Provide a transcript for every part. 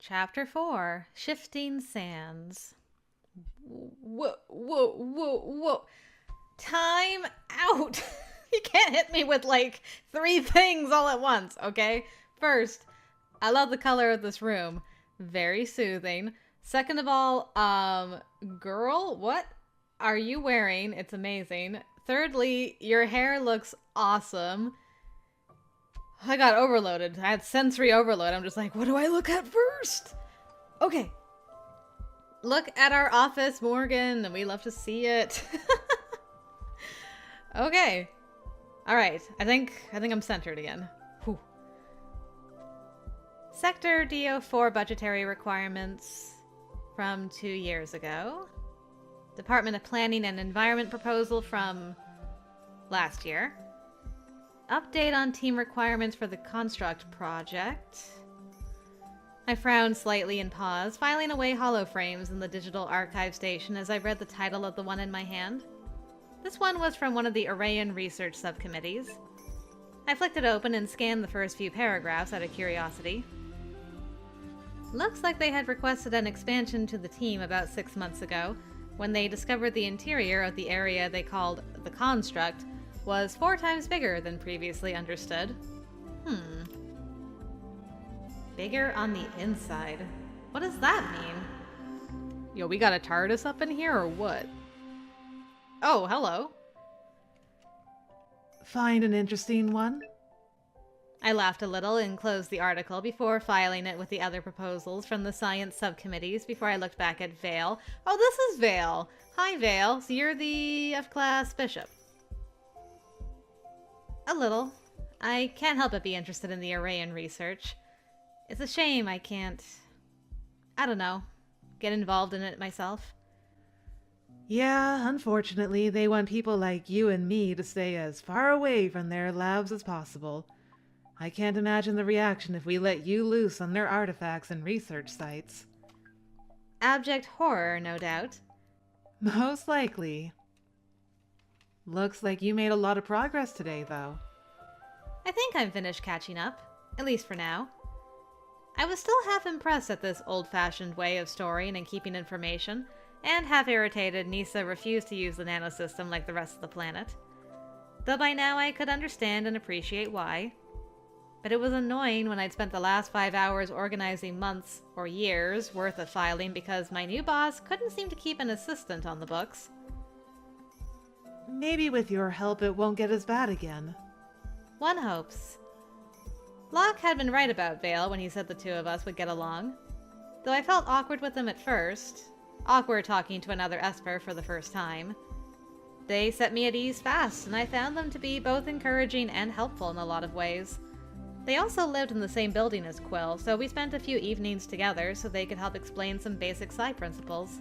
Chapter 4, Shifting Sands. Whoa, whoa, whoa, whoa. Time out. You can't hit me with like 3 things all at once, okay? First, I love the color of this room. Very soothing. Second of all, girl, what are you wearing? It's amazing. Thirdly, your hair looks awesome. I got overloaded. I had sensory overload. I'm just like, what do I look at first? Okay. Look at our office, Morgan, and we love to see it. Okay. All right. I think I'm centered again. Whew. Sector DO4 budgetary requirements from 2 years ago. Department of Planning and Environment proposal from last year. Update on team requirements for the Construct project. I frowned slightly and paused, filing away holoframes in the digital archive station as I read the title of the one in my hand. This one was from one of the Arrayan research subcommittees. I flicked it open and scanned the first few paragraphs out of curiosity. Looks like they had requested an expansion to the team about 6 months ago, when they discovered the interior of the area they called the Construct was 4 times bigger than previously understood. Bigger on the inside. What does that mean? Yo, we got a TARDIS up in here or what? Oh, hello. Find an interesting one? I laughed a little and closed the article before filing it with the other proposals from the science subcommittees before I looked back at Vale. Oh, this is Vale. Hi, Vale. So you're the F-class bishop. A little. I can't help but be interested in the Arrayan research. It's a shame I can't, I don't know, get involved in it myself. Yeah, unfortunately, they want people like you and me to stay as far away from their labs as possible. I can't imagine the reaction if we let you loose on their artifacts and research sites. Abject horror, no doubt. Most likely. Looks like you made a lot of progress today, though. I think I'm finished catching up, at least for now. I was still half impressed at this old-fashioned way of storing and keeping information, and half irritated Nysa refused to use the nanosystem like the rest of the planet. Though by now I could understand and appreciate why. But it was annoying when I'd spent the last 5 hours organizing months, or years, worth of filing because my new boss couldn't seem to keep an assistant on the books. Maybe with your help it won't get as bad again. One hopes. Locke had been right about Vale when he said the two of us would get along. Though I felt awkward with them at first. Awkward talking to another Esper for the first time. They set me at ease fast, and I found them to be both encouraging and helpful in a lot of ways. They also lived in the same building as Quill, so we spent a few evenings together so they could help explain some basic Psi principles.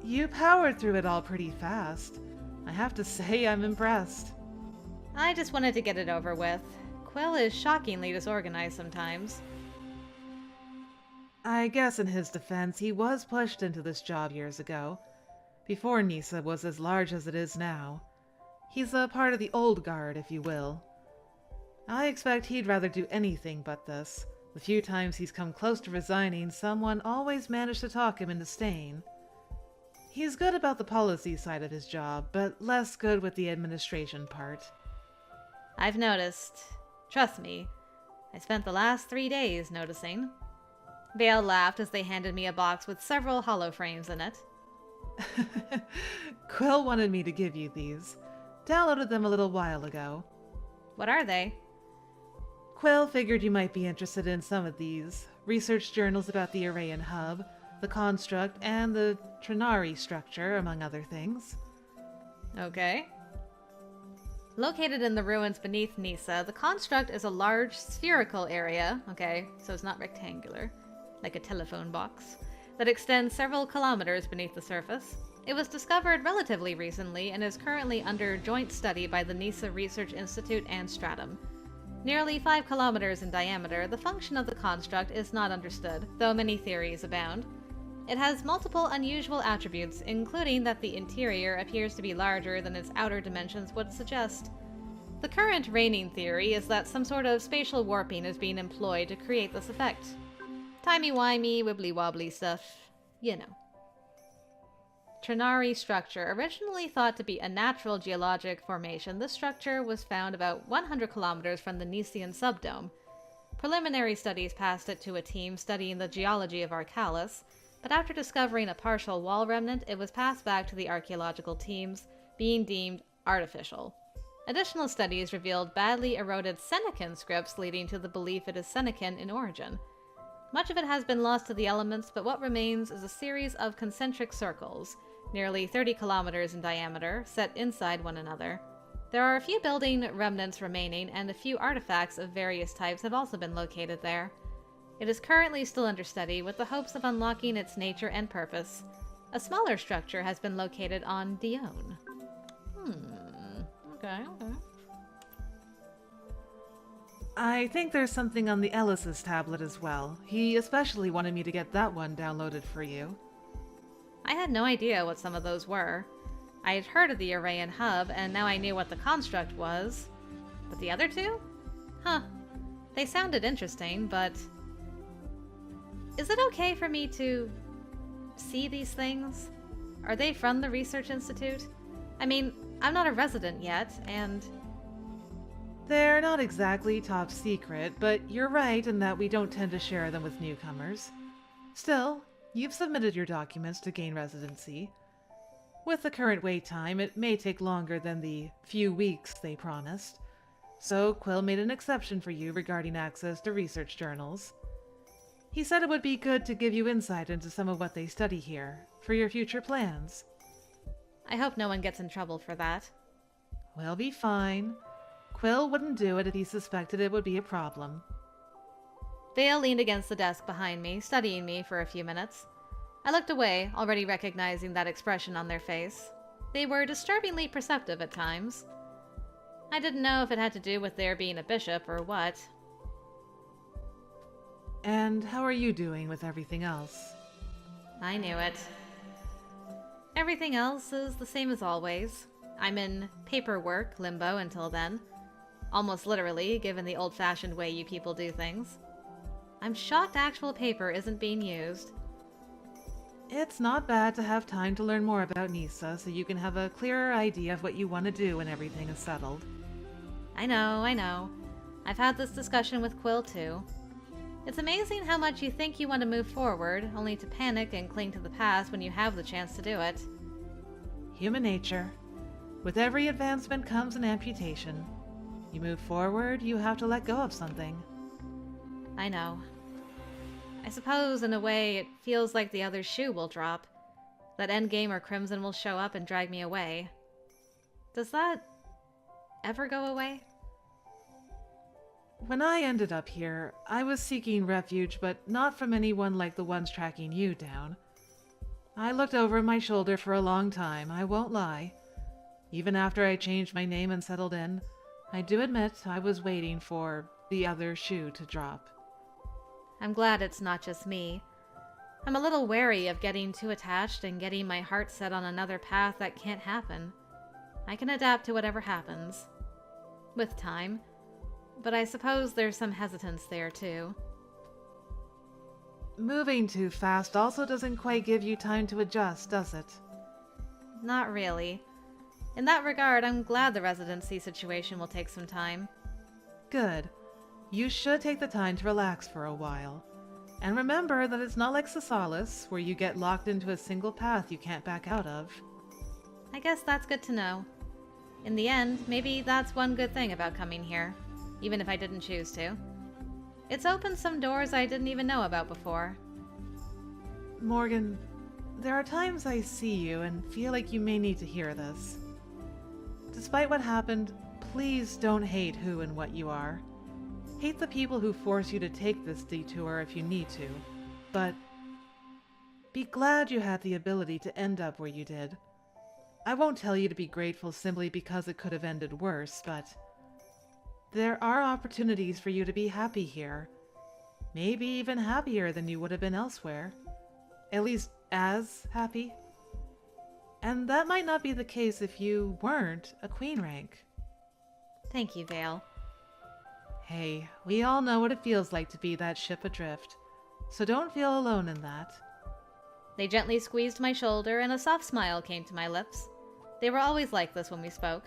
You powered through it all pretty fast. I have to say I'm impressed. I just wanted to get it over with. Quill is shockingly disorganized sometimes. I guess in his defense, he was pushed into this job years ago, before Nysa was as large as it is now. He's a part of the old guard, if you will. I expect he'd rather do anything but this. The few times he's come close to resigning, someone always managed to talk him into staying. He's good about the policy side of his job, but less good with the administration part. I've noticed. Trust me, I spent the last 3 days noticing. Vale laughed as they handed me a box with several holoframes in it. Quill wanted me to give you these. Downloaded them a little while ago. What are they? Quill figured you might be interested in some of these. Research journals about the Arrayan hub, the construct, and the Trinari structure, among other things. Okay. Located in the ruins beneath Nysa, the construct is a large spherical area, okay, so it's not rectangular, like a telephone box, that extends several kilometers beneath the surface. It was discovered relatively recently and is currently under joint study by the Nysa Research Institute and Stratum. Nearly 5 kilometers in diameter, the function of the construct is not understood, though many theories abound. It has multiple unusual attributes, including that the interior appears to be larger than its outer dimensions would suggest. The current reigning theory is that some sort of spatial warping is being employed to create this effect. Timey-wimey, wibbly-wobbly stuff. You know. Trinari structure. Originally thought to be a natural geologic formation, this structure was found about 100 kilometers from the Nysian subdome. Preliminary studies passed it to a team studying the geology of Arcalis, but after discovering a partial wall remnant, it was passed back to the archaeological teams, being deemed artificial. Additional studies revealed badly eroded Senecan scripts, leading to the belief it is Senecan in origin. Much of it has been lost to the elements, but what remains is a series of concentric circles, nearly 30 kilometers in diameter, set inside one another. There are a few building remnants remaining, and a few artifacts of various types have also been located there. It is currently still under study, with the hopes of unlocking its nature and purpose. A smaller structure has been located on Dione. Okay. I think there's something on the Ellis's tablet as well. He especially wanted me to get that one downloaded for you. I had no idea what some of those were. I had heard of the array and hub, and now I knew what the construct was. But the other two? Huh. They sounded interesting, but... Is it okay for me to... see these things? Are they from the Research Institute? I mean, I'm not a resident yet, and... They're not exactly top secret, but you're right in that we don't tend to share them with newcomers. Still, you've submitted your documents to gain residency. With the current wait time, it may take longer than the few weeks they promised, so Quill made an exception for you regarding access to research journals. He said it would be good to give you insight into some of what they study here, for your future plans. I hope no one gets in trouble for that. We'll be fine. Quill wouldn't do it if he suspected it would be a problem. Vale leaned against the desk behind me, studying me for a few minutes. I looked away, already recognizing that expression on their face. They were disturbingly perceptive at times. I didn't know if it had to do with their being a bishop or what. And how are you doing with everything else? I knew it. Everything else is the same as always. I'm in paperwork limbo until then. Almost literally, given the old-fashioned way you people do things. I'm shocked actual paper isn't being used. It's not bad to have time to learn more about Nysa so you can have a clearer idea of what you want to do when everything is settled. I know. I've had this discussion with Quill too. It's amazing how much you think you want to move forward, only to panic and cling to the past when you have the chance to do it. Human nature. With every advancement comes an amputation. You move forward, you have to let go of something. I know. I suppose, in a way, it feels like the other shoe will drop. That Endgame or Crimson will show up and drag me away. Does that ever go away? When I ended up here, I was seeking refuge, but not from anyone like the ones tracking you down. I looked over my shoulder for a long time, I won't lie. Even after I changed my name and settled in, I do admit I was waiting for the other shoe to drop. I'm glad it's not just me. I'm a little wary of getting too attached and getting my heart set on another path that can't happen. I can adapt to whatever happens. With time. But I suppose there's some hesitance there, too. Moving too fast also doesn't quite give you time to adjust, does it? Not really. In that regard, I'm glad the residency situation will take some time. Good. You should take the time to relax for a while. And remember that it's not like Cisalis, where you get locked into a single path you can't back out of. I guess that's good to know. In the end, maybe that's one good thing about coming here, even if I didn't choose to. It's opened some doors I didn't even know about before. Morgan, there are times I see you and feel like you may need to hear this. Despite what happened, please don't hate who and what you are. Hate the people who force you to take this detour if you need to, but be glad you had the ability to end up where you did. I won't tell you to be grateful simply because it could have ended worse, but there are opportunities for you to be happy here. Maybe even happier than you would have been elsewhere. At least as happy. And that might not be the case if you weren't a queen rank. Thank you, Vale. Hey, we all know what it feels like to be that ship adrift. so don't feel alone in that. They gently squeezed my shoulder, and a soft smile came to my lips. They were always like this when we spoke.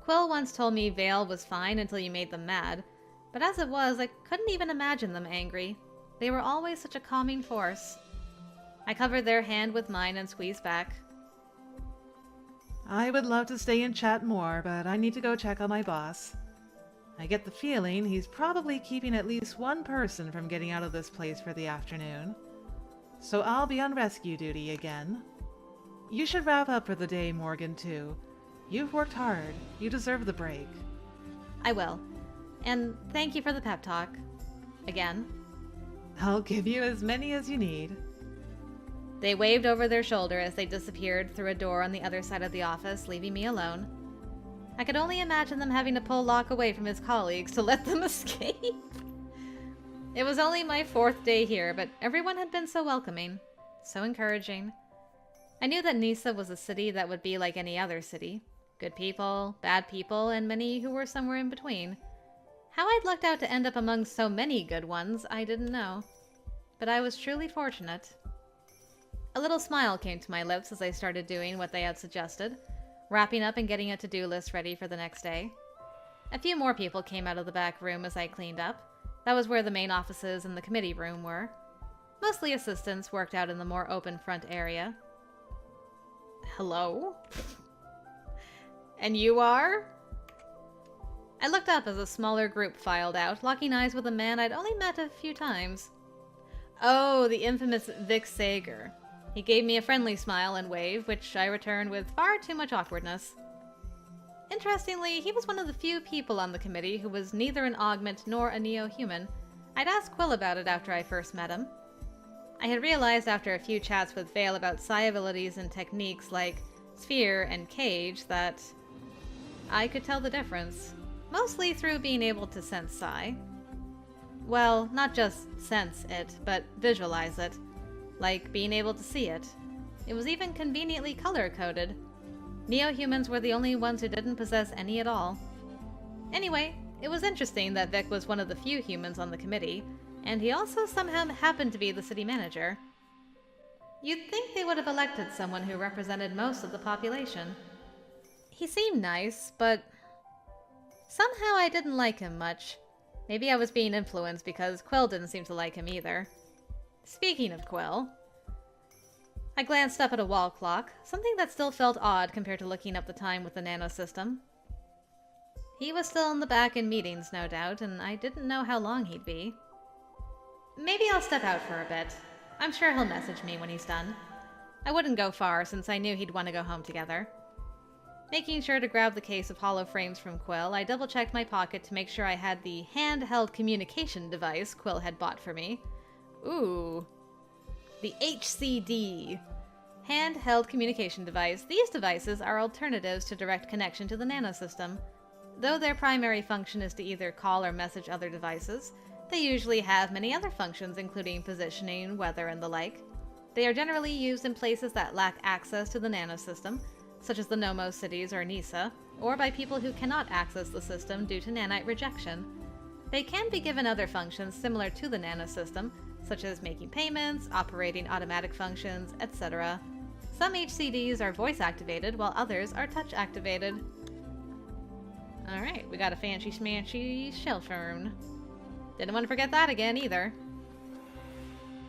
Quill once told me Vale was fine until you made them mad, but as it was, I couldn't even imagine them angry. They were always such a calming force. I covered their hand with mine and squeezed back. I would love to stay and chat more, but I need to go check on my boss. I get the feeling he's probably keeping at least one person from getting out of this place for the afternoon. So I'll be on rescue duty again. You should wrap up for the day, Morgan, too. You've worked hard. You deserve the break. I will. And thank you for the pep talk. Again. I'll give you as many as you need. They waved over their shoulder as they disappeared through a door on the other side of the office, leaving me alone. I could only imagine them having to pull Locke away from his colleagues to let them escape. It was only my 4th day here, but everyone had been so welcoming, so encouraging. I knew that Nysa was a city that would be like any other city. Good people, bad people, and many who were somewhere in between. How I'd lucked out to end up among so many good ones, I didn't know. But I was truly fortunate. A little smile came to my lips as I started doing what they had suggested, wrapping up and getting a to-do list ready for the next day. A few more people came out of the back room as I cleaned up. That was where the main offices and the committee room were. Mostly assistants worked out in the more open front area. Hello? And you are? I looked up as a smaller group filed out, locking eyes with a man I'd only met a few times. Oh, the infamous Vic Sager. He gave me a friendly smile and wave, which I returned with far too much awkwardness. Interestingly, he was one of the few people on the committee who was neither an augment nor a neo-human. I'd asked Quill about it after I first met him. I had realized after a few chats with Vale about psi abilities and techniques like sphere and cage that I could tell the difference, mostly through being able to sense psi. Well, not just sense it, but visualize it. Like being able to see it. It was even conveniently color-coded. Neo-humans were the only ones who didn't possess any at all. Anyway, it was interesting that Vic was one of the few humans on the committee, and he also somehow happened to be the city manager. You'd think they would have elected someone who represented most of the population. He seemed nice, but somehow I didn't like him much. Maybe I was being influenced because Quill didn't seem to like him either. Speaking of Quill, I glanced up at a wall clock, something that still felt odd compared to looking up the time with the nanosystem. He was still in the back in meetings, no doubt, and I didn't know how long he'd be. Maybe I'll step out for a bit. I'm sure he'll message me when he's done. I wouldn't go far since I knew he'd want to go home together. Making sure to grab the case of hollow frames from Quill, I double-checked my pocket to make sure I had the handheld communication device Quill had bought for me. Ooh. The HCD. Handheld communication device. These devices are alternatives to direct connection to the nanosystem. Though their primary function is to either call or message other devices, they usually have many other functions including positioning, weather, and the like. They are generally used in places that lack access to the nanosystem, such as the Nomos cities or Nysa, or by people who cannot access the system due to nanite rejection. They can be given other functions similar to the nanosystem, such as making payments, operating automatic functions, etc. Some HCDs are voice-activated, while others are touch-activated. Alright, we got a fancy-schmancy shell phone. Didn't want to forget that again, either.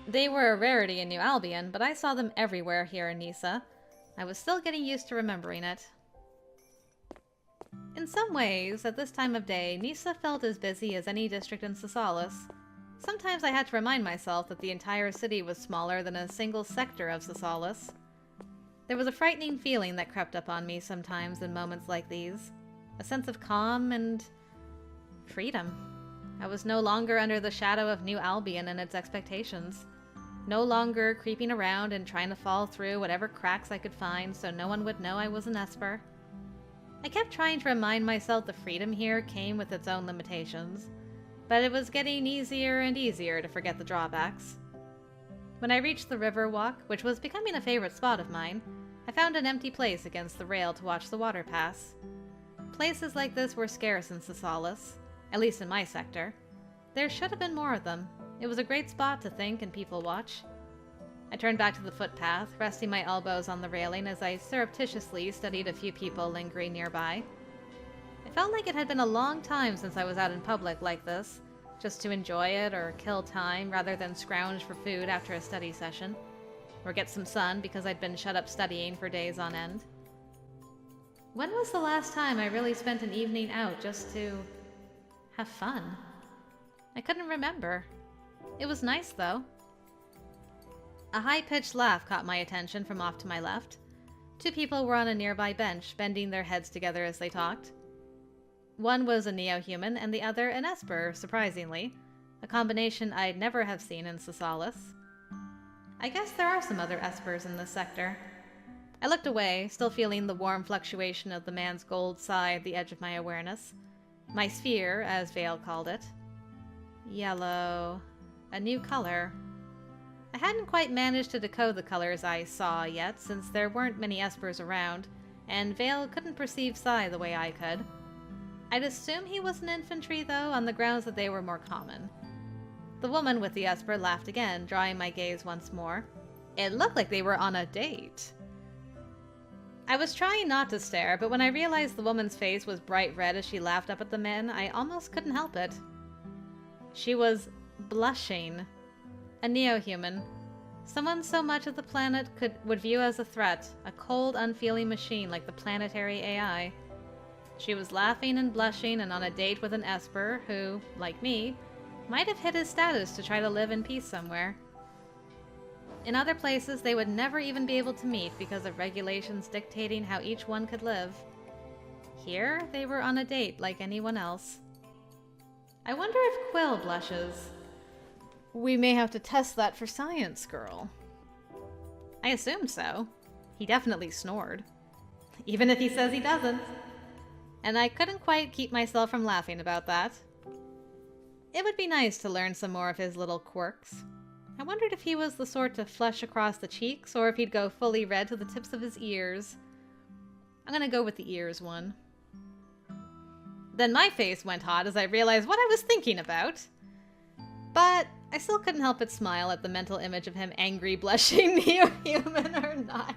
They were a rarity in New Albion, but I saw them everywhere here in Nysa. I was still getting used to remembering it. In some ways, at this time of day, Nysa felt as busy as any district in Cisalis. Sometimes I had to remind myself that the entire city was smaller than a single sector of Cisalis. There was a frightening feeling that crept up on me sometimes in moments like these. A sense of calm and freedom. I was no longer under the shadow of New Albion and its expectations. No longer creeping around and trying to fall through whatever cracks I could find so no one would know I was an Esper. I kept trying to remind myself the freedom here came with its own limitations, but it was getting easier and easier to forget the drawbacks. When I reached the riverwalk, which was becoming a favorite spot of mine, I found an empty place against the rail to watch the water pass. Places like this were scarce in Cisalis, at least in my sector. There should have been more of them. It was a great spot to think and people watch. I turned back to the footpath, resting my elbows on the railing as I surreptitiously studied a few people lingering nearby. It felt like it had been a long time since I was out in public like this, just to enjoy it or kill time rather than scrounge for food after a study session, or get some sun because I'd been shut up studying for days on end. When was the last time I really spent an evening out just to have fun? I couldn't remember. It was nice, though. A high-pitched laugh caught my attention from off to my left. Two people were on a nearby bench, bending their heads together as they talked. One was a neo-human, and the other an Esper, surprisingly, a combination I'd never have seen in Cisalis. I guess there are some other Espers in this sector. I looked away, still feeling the warm fluctuation of the man's gold side the edge of my awareness. My sphere, as Vale called it. Yellow. A new color. I hadn't quite managed to decode the colors I saw yet, since there weren't many Espers around, and Vale couldn't perceive Psi the way I could. I'd assume he was an infantry, though, on the grounds that they were more common. The woman with the Esper laughed again, drawing my gaze once more. It looked like they were on a date. I was trying not to stare, but when I realized the woman's face was bright red as she laughed up at the men, I almost couldn't help it. She was blushing. A neo-human. Someone so much of the planet would view as a threat, a cold, unfeeling machine like the planetary AI. She was laughing and blushing and on a date with an Esper who, like me, might have hid his status to try to live in peace somewhere. In other places, they would never even be able to meet because of regulations dictating how each one could live. Here, they were on a date like anyone else. I wonder if Quill blushes. We may have to test that for science, girl. I assumed so. He definitely snored. Even if he says he doesn't. And I couldn't quite keep myself from laughing about that. It would be nice to learn some more of his little quirks. I wondered if he was the sort to flush across the cheeks, or if he'd go fully red to the tips of his ears. I'm gonna go with the ears one. Then my face went hot as I realized what I was thinking about. But I still couldn't help but smile at the mental image of him angry blushing, neo-human or not.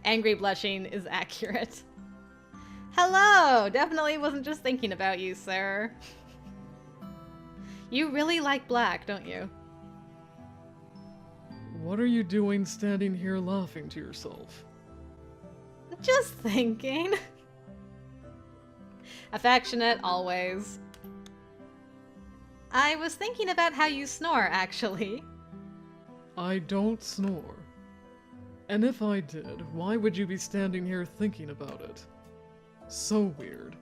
Angry blushing is accurate. Hello! Definitely wasn't just thinking about you, sir. You really like black, don't you? What are you doing standing here laughing to yourself? Just thinking. Affectionate, always. I was thinking about how you snore, actually. I don't snore. And if I did, why would you be standing here thinking about it? So weird.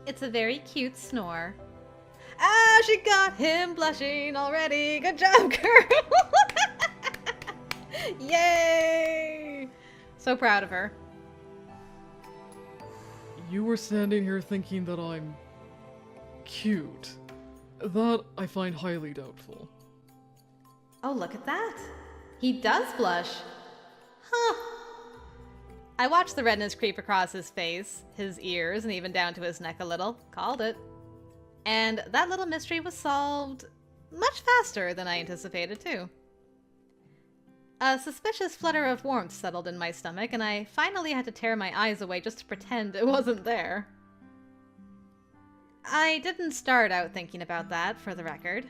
It's a very cute snore. Ah, she got him blushing already. Good job, girl. Yay! So proud of her. You were standing here thinking that I'm cute. That I find highly doubtful. Oh, look at that. He does blush. Huh. I watched the redness creep across his face, his ears, and even down to his neck a little. Called it. And that little mystery was solved much faster than I anticipated, too. A suspicious flutter of warmth settled in my stomach, and I finally had to tear my eyes away just to pretend it wasn't there. I didn't start out thinking about that, for the record.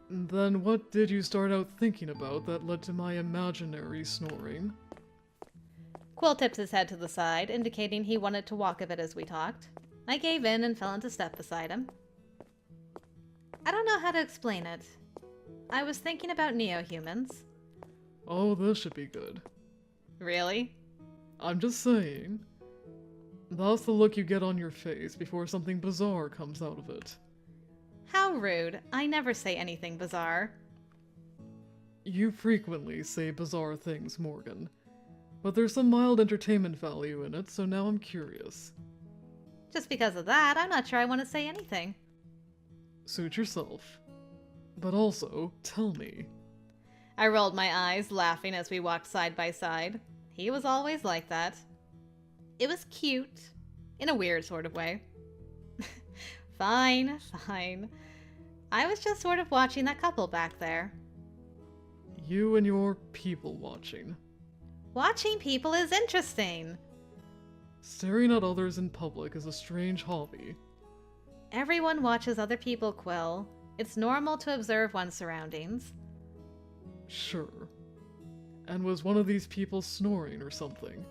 Then what did you start out thinking about that led to my imaginary snoring? Quill tipped his head to the side, indicating he wanted to walk a bit as we talked. I gave in and fell into step beside him. I don't know how to explain it. I was thinking about neo-humans. Oh, this should be good. Really? I'm just saying. That's the look you get on your face before something bizarre comes out of it. How rude. I never say anything bizarre. You frequently say bizarre things, Morgan. But there's some mild entertainment value in it, so now I'm curious. Just because of that, I'm not sure I want to say anything. Suit yourself. But also, tell me. I rolled my eyes, laughing as we walked side by side. He was always like that. It was cute. In a weird sort of way. Fine, fine. I was just sort of watching that couple back there. You and your people watching. Watching people is interesting. Staring at others in public is a strange hobby. Everyone watches other people, Quill. It's normal to observe one's surroundings. Sure. And was one of these people snoring or something?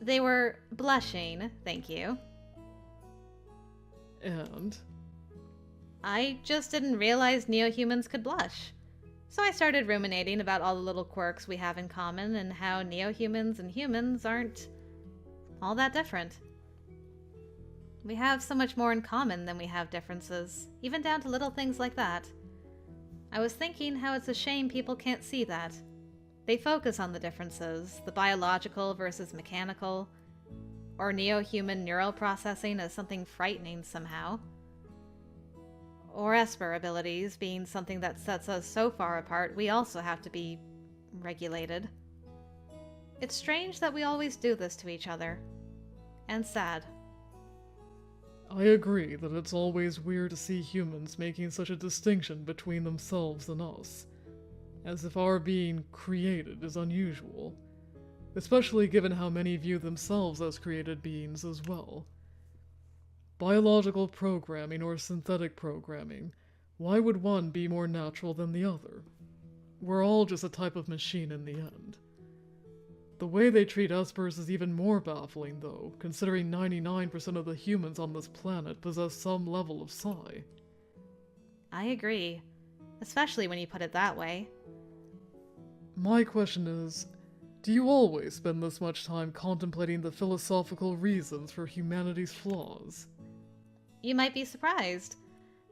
They were blushing, thank you. And? I just didn't realize neo-humans could blush. So I started ruminating about all the little quirks we have in common and how neo-humans and humans aren't all that different. We have so much more in common than we have differences, even down to little things like that. I was thinking how it's a shame people can't see that. They focus on the differences, the biological versus mechanical, or neo-human neural processing as something frightening somehow. Or Esper abilities being something that sets us so far apart we also have to be regulated. It's strange that we always do this to each other. And sad. I agree that it's always weird to see humans making such a distinction between themselves and us, as if our being created is unusual, especially given how many view themselves as created beings as well. Biological programming or synthetic programming, why would one be more natural than the other? We're all just a type of machine in the end. The way they treat Espers is even more baffling, though, considering 99% of the humans on this planet possess some level of psi. I agree, especially when you put it that way. My question is, do you always spend this much time contemplating the philosophical reasons for humanity's flaws? You might be surprised.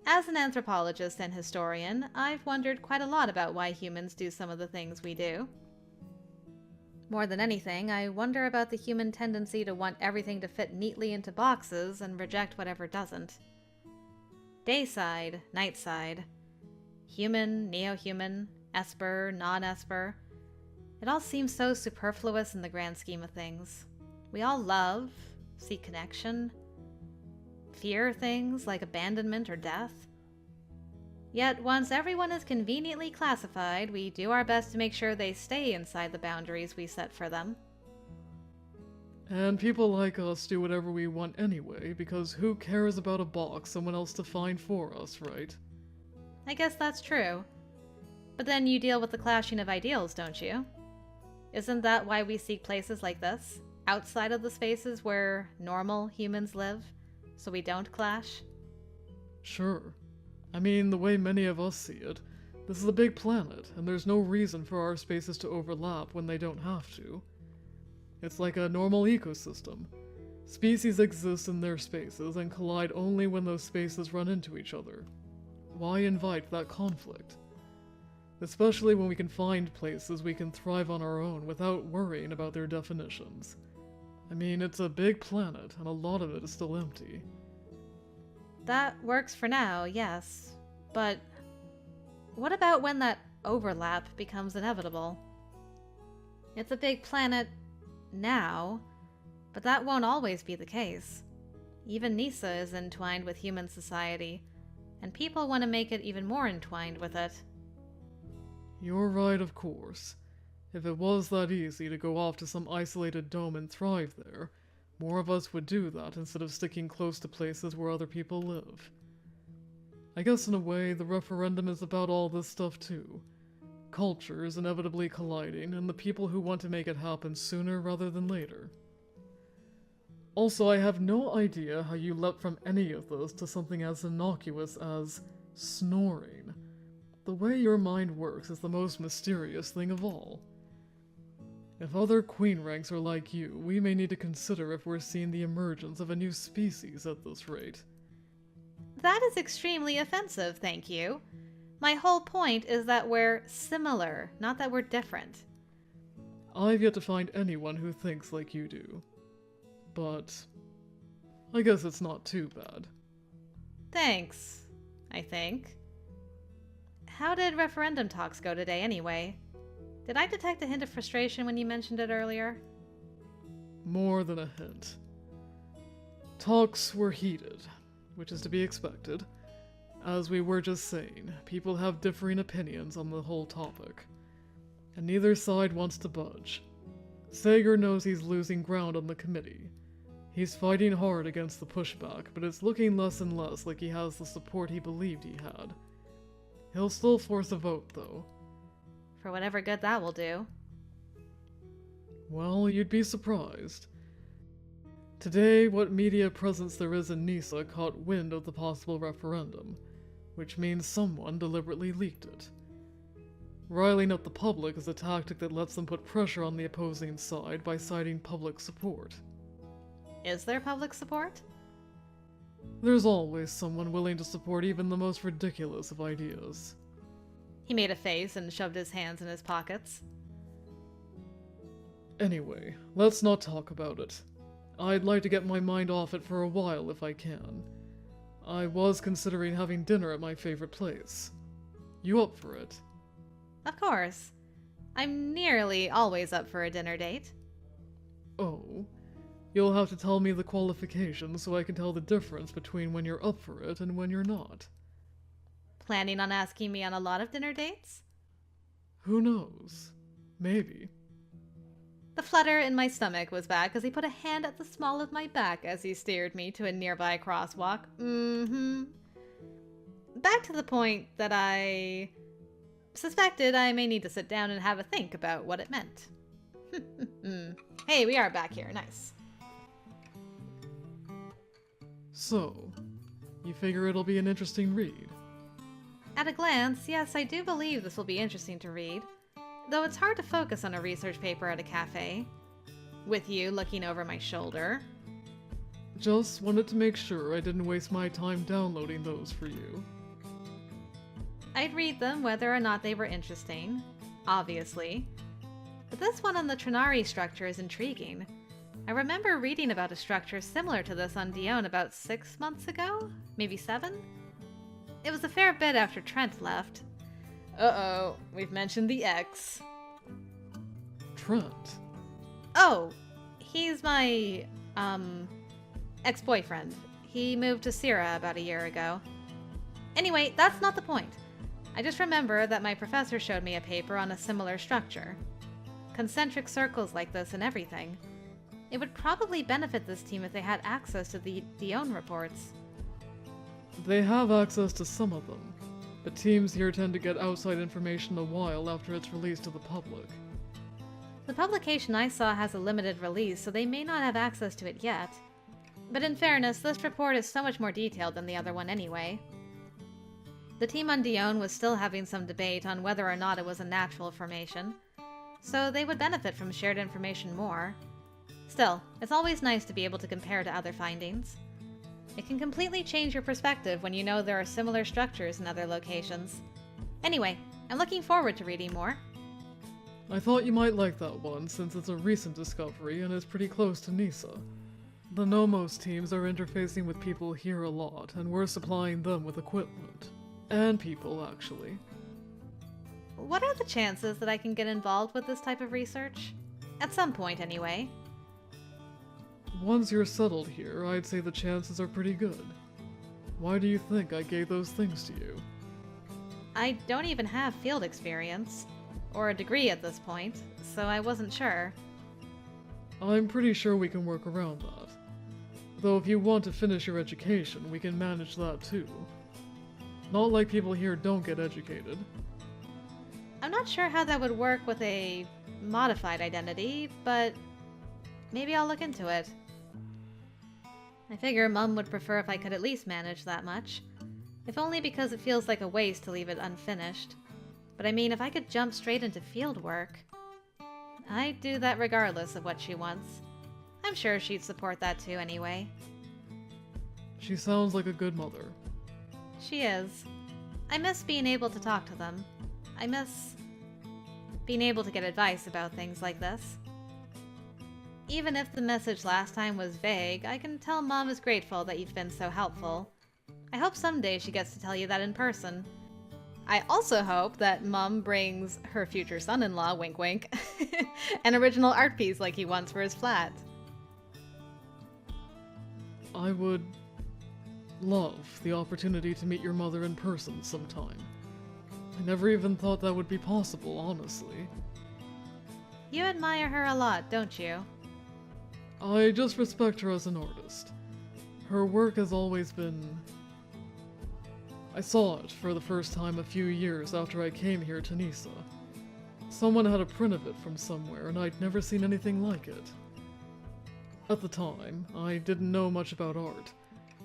As an anthropologist and historian, I've wondered quite a lot about why humans do some of the things we do. More than anything, I wonder about the human tendency to want everything to fit neatly into boxes and reject whatever doesn't. Dayside, nightside, human, neo-human, Esper, non-Esper. It all seems so superfluous in the grand scheme of things. We all love, seek connection, fear things like abandonment or death. Yet once everyone is conveniently classified, we do our best to make sure they stay inside the boundaries we set for them. And people like us do whatever we want anyway, because who cares about a box someone else defined for us, right? I guess that's true. But then you deal with the clashing of ideals, don't you? Isn't that why we seek places like this, outside of the spaces where normal humans live, so we don't clash? Sure. I mean, the way many of us see it, this is a big planet, and there's no reason for our spaces to overlap when they don't have to. It's like a normal ecosystem. Species exist in their spaces and collide only when those spaces run into each other. Why invite that conflict? Especially when we can find places we can thrive on our own without worrying about their definitions. I mean, it's a big planet, and a lot of it is still empty. That works for now, yes. But what about when that overlap becomes inevitable? It's a big planet now, but that won't always be the case. Even Nysa is entwined with human society, and people want to make it even more entwined with it. You're right, of course. If it was that easy to go off to some isolated dome and thrive there, more of us would do that instead of sticking close to places where other people live. I guess in a way, the referendum is about all this stuff too. Cultures inevitably colliding, and the people who want to make it happen sooner rather than later. Also, I have no idea how you leapt from any of this to something as innocuous as snoring. The way your mind works is the most mysterious thing of all. If other queen ranks are like you, we may need to consider if we're seeing the emergence of a new species at this rate. That is extremely offensive, thank you. My whole point is that we're similar, not that we're different. I've yet to find anyone who thinks like you do. But I guess it's not too bad. Thanks, I think. How did referendum talks go today anyway? Did I detect a hint of frustration when you mentioned it earlier? More than a hint. Talks were heated, which is to be expected, as we were just saying, people have differing opinions on the whole topic, and neither side wants to budge. Sager knows he's losing ground on the committee. He's fighting hard against the pushback, but it's looking less and less like he has the support he believed he had. He'll still force a vote, though. For whatever good that will do. Well, you'd be surprised. Today, what media presence there is in Nysa caught wind of the possible referendum, which means someone deliberately leaked it. Riling up the public is a tactic that lets them put pressure on the opposing side by citing public support. Is there public support? There's always someone willing to support even the most ridiculous of ideas. He made a face and shoved his hands in his pockets. Anyway, let's not talk about it. I'd like to get my mind off it for a while if I can. I was considering having dinner at my favorite place. You up for it? Of course. I'm nearly always up for a dinner date. Oh? You'll have to tell me the qualifications so I can tell the difference between when you're up for it and when you're not. Planning on asking me on a lot of dinner dates? Who knows? Maybe. The flutter in my stomach was back as he put a hand at the small of my back as he steered me to a nearby crosswalk. Back to the point that I suspected I may need to sit down and have a think about what it meant. Hey, we are back here. Nice. So, you figure it'll be an interesting read? At a glance, yes, I do believe this will be interesting to read. Though it's hard to focus on a research paper at a cafe. With you looking over my shoulder. Just wanted to make sure I didn't waste my time downloading those for you. I'd read them whether or not they were interesting, obviously. But this one on the Trinari structure is intriguing. I remember reading about a structure similar to this on Dione about 6 months ago? Maybe 7? It was a fair bit after Trent left. Uh-oh, we've mentioned the ex. Trent? Oh, he's my, ex-boyfriend. He moved to Syrah about a year ago. Anyway, that's not the point. I just remember that my professor showed me a paper on a similar structure. Concentric circles like this and everything. It would probably benefit this team if they had access to the Dione reports. They have access to some of them, but teams here tend to get outside information a while after it's released to the public. The publication I saw has a limited release, so they may not have access to it yet. But in fairness, this report is so much more detailed than the other one anyway. The team on Dione was still having some debate on whether or not it was a natural formation, so they would benefit from shared information more. Still, it's always nice to be able to compare to other findings. It can completely change your perspective when you know there are similar structures in other locations. Anyway, I'm looking forward to reading more. I thought you might like that one since it's a recent discovery and is pretty close to Nysa. The Nomos teams are interfacing with people here a lot, and we're supplying them with equipment. And people, actually. What are the chances that I can get involved with this type of research? At some point, anyway. Once you're settled here, I'd say the chances are pretty good. Why do you think I gave those things to you? I don't even have field experience, or a degree at this point, so I wasn't sure. I'm pretty sure we can work around that. Though if you want to finish your education, we can manage that too. Not like people here don't get educated. I'm not sure how that would work with a modified identity, but maybe I'll look into it. I figure Mum would prefer if I could at least manage that much. If only because it feels like a waste to leave it unfinished. But I mean, if I could jump straight into field work, I'd do that regardless of what she wants. I'm sure she'd support that too anyway. She sounds like a good mother. She is. I miss being able to talk to them. I miss being able to get advice about things like this. Even if the message last time was vague, I can tell Mom is grateful that you've been so helpful. I hope someday she gets to tell you that in person. I also hope that Mom brings her future son-in-law, wink wink, an original art piece like he wants for his flat. I would love the opportunity to meet your mother in person sometime. I never even thought that would be possible, honestly. You admire her a lot, don't you? I just respect her as an artist. Her work has always been... I saw it for the first time a few years after I came here to Nysa. Someone had a print of it from somewhere, and I'd never seen anything like it. At the time, I didn't know much about art,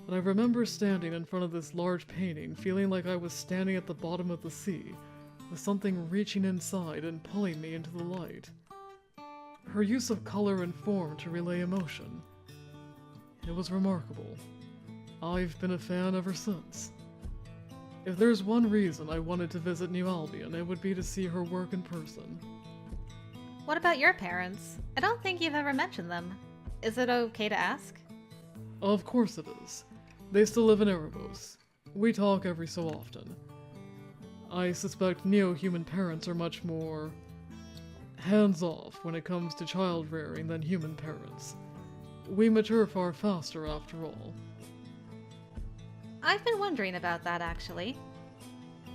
and I remember standing in front of this large painting feeling like I was standing at the bottom of the sea, with something reaching inside and pulling me into the light. Her use of color and form to relay emotion. It was remarkable. I've been a fan ever since. If there's one reason I wanted to visit New Albion, it would be to see her work in person. What about your parents? I don't think you've ever mentioned them. Is it okay to ask? Of course it is. They still live in Erebos. We talk every so often. I suspect neo-human parents are much more hands-off when it comes to child rearing than human parents. We mature far faster after all. I've been wondering about that, actually.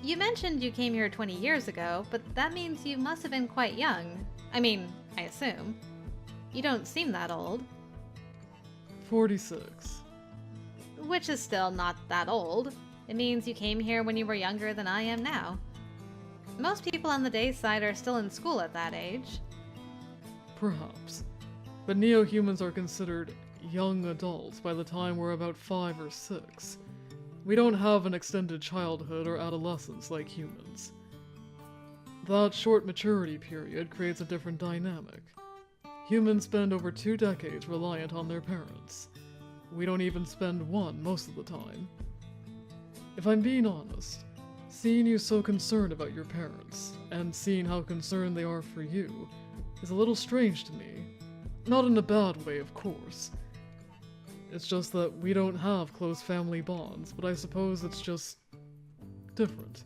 You mentioned you came here 20 years ago, but that means you must have been quite young. I mean, I assume. You don't seem that old. 46. Which is still not that old. It means you came here when you were younger than I am now. Most people on the day side are still in school at that age. Perhaps. But neo-humans are considered young adults by the time we're about 5 or 6. We don't have an extended childhood or adolescence like humans. That short maturity period creates a different dynamic. Humans spend over 2 decades reliant on their parents. We don't even spend one most of the time. If I'm being honest, seeing you so concerned about your parents, and seeing how concerned they are for you, is a little strange to me. Not in a bad way, of course. It's just that we don't have close family bonds, but I suppose it's just different.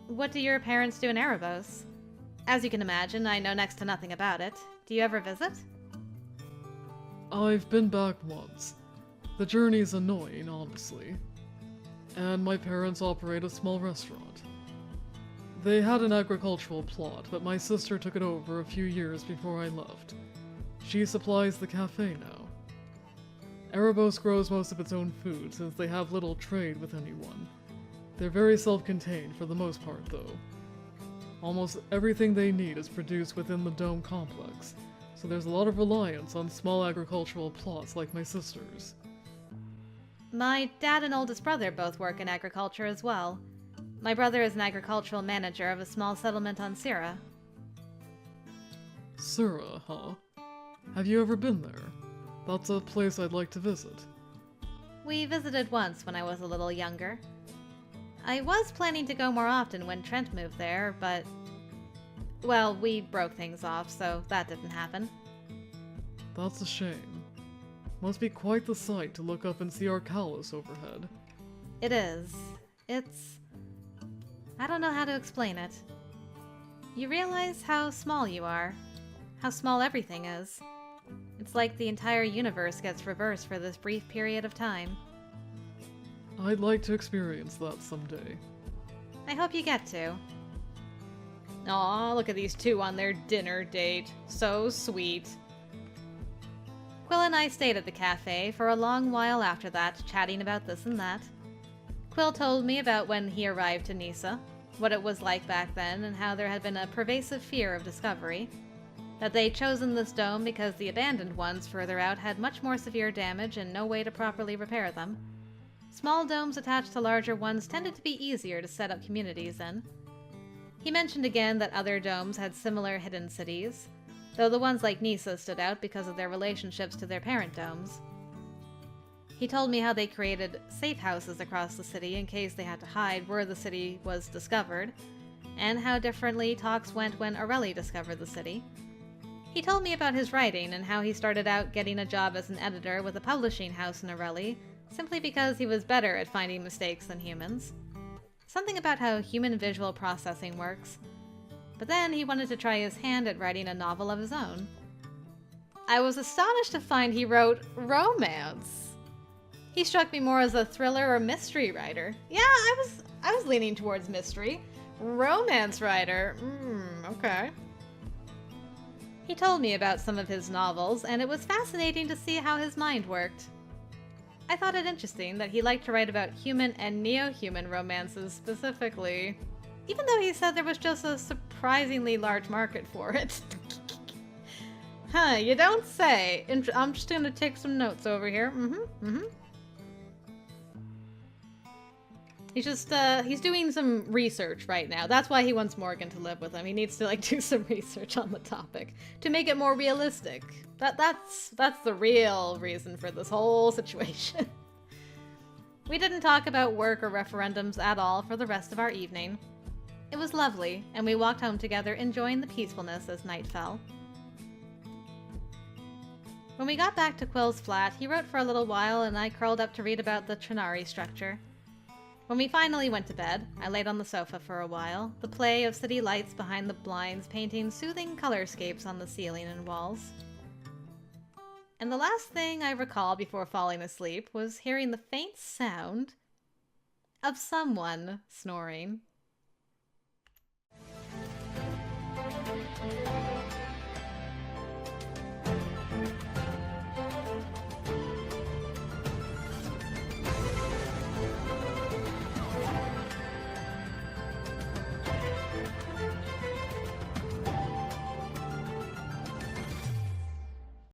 What do your parents do in Erebos? As you can imagine, I know next to nothing about it. Do you ever visit? I've been back once. The journey's annoying, honestly. And my parents operate a small restaurant. They had an agricultural plot, but my sister took it over a few years before I left. She supplies the cafe now. Erebos grows most of its own food, since they have little trade with anyone. They're very self-contained for the most part, though. Almost everything they need is produced within the dome complex, so there's a lot of reliance on small agricultural plots like my sister's. My dad and oldest brother both work in agriculture as well. My brother is an agricultural manager of a small settlement on Syrah. Syrah, huh? Have you ever been there? That's a place I'd like to visit. We visited once when I was a little younger. I was planning to go more often when Trent moved there, but... well, we broke things off, so that didn't happen. That's a shame. Must be quite the sight to look up and see Arcalis overhead. It is. It's... I don't know how to explain it. You realize how small you are. How small everything is. It's like the entire universe gets reversed for this brief period of time. I'd like to experience that someday. I hope you get to. Aw, look at these two on their dinner date. So sweet. Quill and I stayed at the cafe for a long while after that, chatting about this and that. Quill told me about when he arrived to Nysa, what it was like back then, and how there had been a pervasive fear of discovery. That they'd chosen this dome because the abandoned ones further out had much more severe damage and no way to properly repair them. Small domes attached to larger ones tended to be easier to set up communities in. He mentioned again that other domes had similar hidden cities, though the ones like Nysa stood out because of their relationships to their parent domes. He told me how they created safe houses across the city in case they had to hide where the city was discovered, and how differently talks went when Aurelie discovered the city. He told me about his writing and how he started out getting a job as an editor with a publishing house in Aurelie, simply because he was better at finding mistakes than humans. Something about how human visual processing works. But then he wanted to try his hand at writing a novel of his own. I was astonished to find he wrote romance. He struck me more as a thriller or mystery writer. Yeah, I was leaning towards mystery. Romance writer. Okay. He told me about some of his novels, and it was fascinating to see how his mind worked. I thought it interesting that he liked to write about human and neo-human romances specifically, even though he said there was just a surprisingly large market for it. Huh, you don't say. I'm just gonna take some notes over here. He's doing some research right now. That's why he wants Morgan to live with him. He needs to, like, do some research on the topic to make it more realistic. That's the real reason for this whole situation. We didn't talk about work or referendums at all for the rest of our evening. It was lovely, and we walked home together, enjoying the peacefulness as night fell. When we got back to Quill's flat, he wrote for a little while, and I curled up to read about the Trinari structure. When we finally went to bed, I laid on the sofa for a while, the play of city lights behind the blinds painting soothing colorscapes on the ceiling and walls. And the last thing I recall before falling asleep was hearing the faint sound of someone snoring.